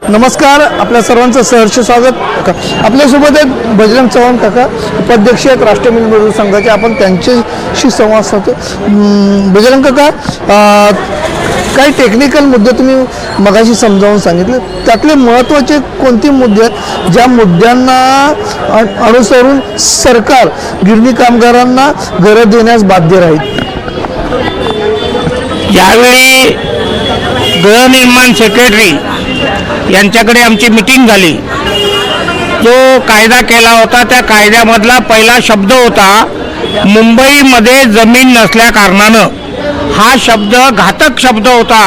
नमस्कार, आपल्या सर्वांचं सहर्ष स्वागत। आपल्यासोबत आहेत बजरंग चव्हाण काका, उपाध्यक्ष आहेत राष्ट्रीय मिल मजदूर संघाचे। आपण त्यांच्याशी संवाद साधतो। बजरंग काका, काही टेक्निकल मुद्दे तुम्ही मगाशी समजावून सांगितले, त्यातले महत्त्वाचे कोणते मुद्दे आहेत ज्या मुद्द्यांना अनुसरून सरकार गिरणी कामगारांना घरं देण्यास बाध्य राहील? यावेळी गृहनिर्माण सेक्रेटरी यांच्याकडे आमची मीटिंग झाली। जो कायदा केला होता त्या कायद्यामधला पहिला शब्द होता मुंबईमध्ये जमीन नसल्या कारणानं। हा शब्द घातक शब्द होता,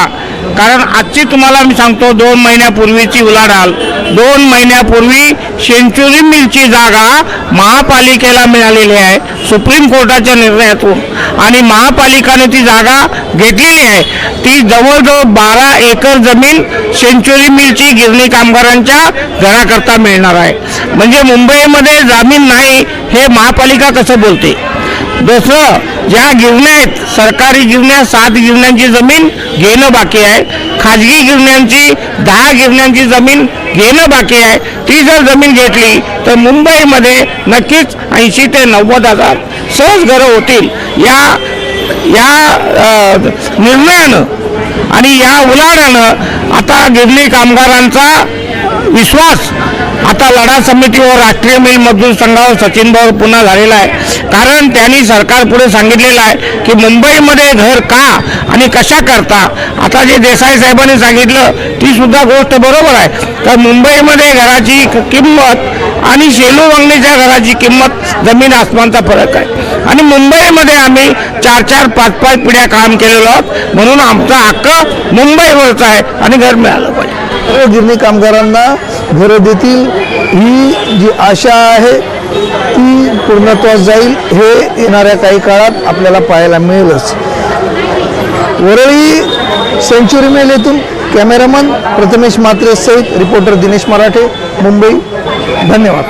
कारण आजची तुम्हाला मी सांगतो 2 महिन्यापूर्वीची उलाढाल। 2 महिन्यापूर्वी सेंचुरी मिलची जागा महापालिकेला मिळालेली आहे सुप्रीम कोर्टाच्या निर्णयातून, आणि महापालिकाने ती जागा घेतलेली आहे। ती जवळजवळ 12 एकर जमीन सेंचुरी मिलची गिरणी कामगारांच्या घराकरता मिळणार आहे। म्हणजे मुंबईमध्ये जमीन नाही हे महापालिका कसं बोलते? दुसरं, ज्या गिरण्या आहेत सरकारी गिरण्या 7 गिरण्यांची जमीन घेणं बाकी आहे, खाजगी गिरण्यांची 10 गिरण्यांची जमीन घेणं बाकी आहे। ती जर जमीन घेतली तर मुंबईमध्ये नक्कीच 80 ते 90 हजार सहज घरं होतील। या निर्णयानं आणि या उलाढानं आता गिरणी कामगारांचा विश्वास आता लढा समितीवर राष्ट्रीय मिल मजदूर संघावर सचिन भाऊ पुन्हा झालेला आहे। कारण त्यांनी सरकार पुढे सांगितलेलं आहे की मुंबईमध्ये घर का आणि कशा करता। आता जे देसाई साहेबांनी सांगितलं ती सुद्धा गोष्ट बरोबर आहे। तर मुंबईमध्ये घराची किंमत आणि शेलू वांगणीच्या घराची किंमत जमीन आसमानचा फरक आहे, आणि मुंबईमध्ये आम्ही 4-4, 5-5 पिढ्या काम केलेलो आहोत, म्हणून आमचा हक्क मुंबईवरचा आहे आणि घर मिळालं पाहिजे। गिरणी कामगारांना घरं देतील ही जी आशा आहे ती पूर्णत्वास जाईल हे येणाऱ्या काही काळात आपल्याला पाहायला मिळेलच। वरळी सेंचुरी मिल येथून कॅमेरामन प्रथमेश म्हात्रे सहित रिपोर्टर दिनेश मराठे, मुंबई। धन्यवाद।